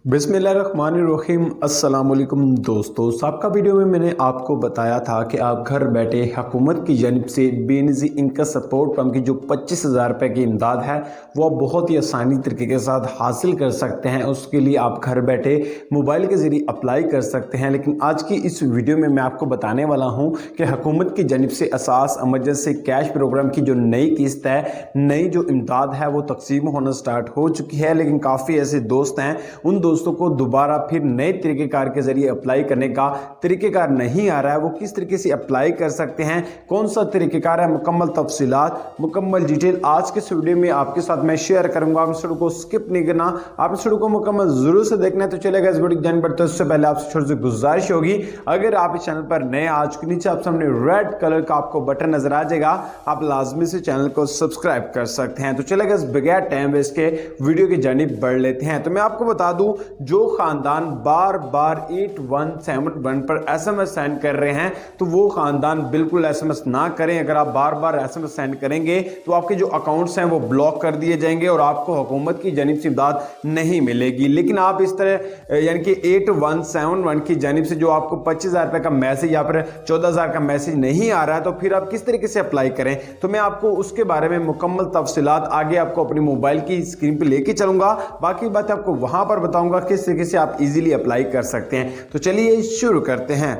बिस्मिल्लाहिर्रहमानिर्रहीम। अस्सलाम वालेकुम दोस्तों, सबका वीडियो में मैंने आपको बताया था कि आप घर बैठे हुकूमत की जानिब से बेनिजी इनकम सपोर्ट पंप की जो 25,000 रुपये की इमदाद है वो आप बहुत ही आसानी तरीके के साथ हासिल कर सकते हैं। उसके लिए आप घर बैठे मोबाइल के ज़रिए अप्लाई कर सकते हैं। लेकिन आज की इस वीडियो में मैं आपको बताने वाला हूँ कि हुकूमत की जानिब से असास एमरजेंसी कैश प्रोग्राम की जो नई किस्त है, नई जो इमदाद है वो तकसीम होना स्टार्ट हो चुकी है। लेकिन काफ़ी ऐसे दोस्त हैं, उन दोस्तों को दोबारा फिर नए तरीक़ेकार के ज़रिए अप्लाई करने का तरीक़ेकार नहीं आ रहा है। वो किस तरीके से अप्लाई कर सकते हैं, कौन सा तरीक़ेकार है, मुकम्मल तफसीलात, मुकम्मल डिटेल आज के इस वीडियो में आपके साथ मैं शेयर करूंगा। आप इस वीडियो को स्किप नहीं करना, आप इस वीडियो को मुकम्मल जरूर से देखना है। तो चलेगा इस वीडियो जान बढ़ते उससे पहले आपसे छोटी सी गुजारिश होगी, अगर आप इस चैनल पर नए आज के नीचे आप सामने रेड कलर का आपको बटन नजर आ जाएगा, आप लाजमी से चैनल को सब्सक्राइब कर सकते हैं। तो चलेगा इस बगैर टाइम वेस्ट के वीडियो की जानिब बढ़ लेते हैं। तो मैं आपको बता दूं, जो खानदान बार बार 8171 पर एसएमएस सेंड कर रहे हैं तो वो खानदान बिल्कुल एसएमएस ना करें। अगर आप बार बार एसएमएस सेंड करेंगे तो आपके जो अकाउंट्स हैं वो ब्लॉक कर दिए जाएंगे और आपको हुकूमत की जानिब से इमदाद नहीं मिलेगी। लेकिन आप इस तरह यानी कि 8171 की जानिब से जो आपको 25,000 रुपये का मैसेज या फिर 14,000 का मैसेज नहीं आ रहा है तो फिर आप किस तरीके से अप्लाई करें, तो मैं आपको उसके बारे में मुकम्मल तफसीलात आगे आपको अपनी मोबाइल की स्क्रीन पर लेके चलूंगा। बाकी बात आपको वहां पर बताऊंगा किस तरीके से आप इजीली अप्लाई कर सकते हैं। तो चलिए शुरू करते हैं।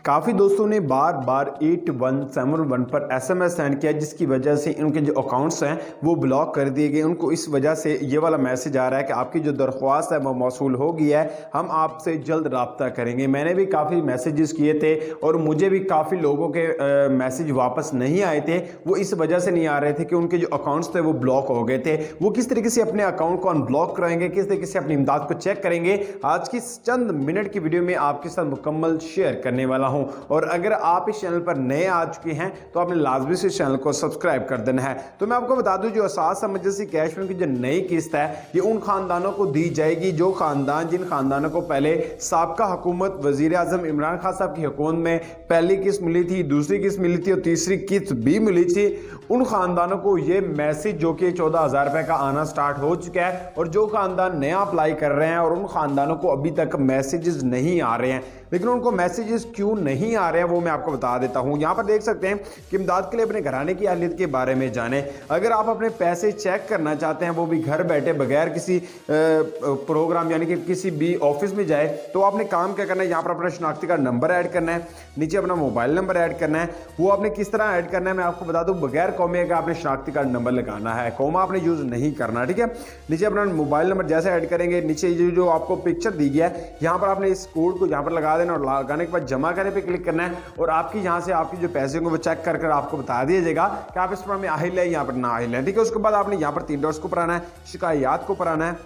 काफ़ी दोस्तों ने बार बार 8171 पर एसएमएस सेंड किया, जिसकी वजह से उनके जो अकाउंट्स हैं वो ब्लॉक कर दिए गए। उनको इस वजह से ये वाला मैसेज आ रहा है कि आपकी जो दरख्वास्त है वो मौसूल हो गई है, हम आपसे जल्द रब्ता करेंगे। मैंने भी काफ़ी मैसेजेस किए थे और मुझे भी काफ़ी लोगों के मैसेज वापस नहीं आए थे। वो इस वजह से नहीं आ रहे थे कि उनके जो अकाउंट्स थे वो ब्लॉक हो गए थे। वो किस तरीके से अपने अकाउंट को अनब्लॉक कराएंगे, किस तरीके से अपनी इमदाद को चेक करेंगे, आज की चंद मिनट की वीडियो में आपके साथ मुकम्मल शेयर करने वाला हूं। और अगर आप इस चैनल पर नए आ चुके हैं तो आपने लाजमी से चैनल को सब्सक्राइब कर देना है। तो मैं आपको बता दूं, जो असास एमरजेंसी कैश फंड की जो नई किस्त है ये उन खानदानों को दी जाएगी जो खानदान जिन खानदानों को पहले साबका हुकूमत वजीर आजम इमरान खान साहब की हुकूमत में पहली किस्त मिली थी, दूसरी किस्त मिली थी और तीसरी किस्त भी मिली थी। उन खानदानों को ये मैसेज जो कि 14,000 रुपये का आना स्टार्ट हो चुका है और जो खानदान नया अप्लाई कर रहे हैं और उन खानदानों को अभी तक मैसेजेस नहीं आ रहे हैं। लेकिन उनको मैसेजेस क्यों नहीं आ रहे हैं वो मैं आपको बता देता हूं। यहां पर देख सकते हैं कि इमदाद के लिए अपने घराने की हालत के बारे में जाने। अगर आप अपने पैसे चेक करना चाहते हैं वो भी घर बैठे बगैर किसी प्रोग्राम यानी कि किसी भी ऑफिस में जाए, तो आपने काम क्या करना है, यहाँ पर अपना शनाख्ती कार्ड नंबर ऐड करना है, नीचे अपना मोबाइल नंबर ऐड करना है। वो आपने किस तरह ऐड करना है मैं आपको बता दूं, बगैर कौमे का आपने शनाख्ती कार्ड नंबर लगाना है, कौमा आपने यूज नहीं करना, ठीक है। नीचे अपना मोबाइल नंबर जैसे ऐड करेंगे, नीचे जो आपको पिक्चर दी गया है यहाँ पर आपने इस कोड को यहाँ पर लगा देना और लगाने के बाद जमा करने पे क्लिक करना है और आपकी यहाँ से आपकी जो पैसे होंगे वो चेक कर आपको बता दिया जाएगा कि आप इस पर में आहिल है, यहाँ पर ना आहिल है, ठीक है। उसके बाद आपने यहाँ पर 3 डॉट्स को पर आना है, शिकायत को पर आना है।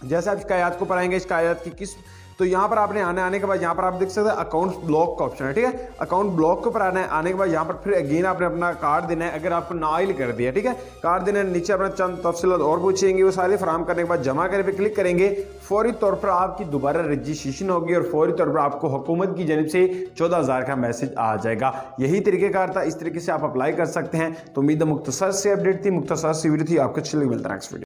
जैसे आप शिकायत को पर आएंगे, शिकायत की किस, तो यहाँ पर आपने आने के बाद यहाँ पर आप देख सकते हैं अकाउंट ब्लॉक का ऑप्शन है, ठीक है। अकाउंट ब्लॉक को पर आना है, आने के बाद यहाँ पर फिर अगेन आपने अपना कार्ड देना है। अगर आपको नाइल कर दिया, ठीक है, कार्ड देना है, नीचे अपना चंद तफसीलात और पूछेंगे, वो सारे फराम करने के बाद जमा करने पे क्लिक करेंगे, फौरी तौर पर आपकी दोबारा रजिस्ट्रेशन होगी और फौरी तौर पर आपको हुकूमत की जानिब से 14,000 का मैसेज आ जाएगा। यही तरीकेकार था, इस तरीके से आप अप्लाई कर सकते हैं। तो उम्मीद है मुख्तसर से अपडेट थी, मुख्तसर सी वीडियो थी। आपको अच्छी लगी, मिलता है नेक्स्ट वीडियो।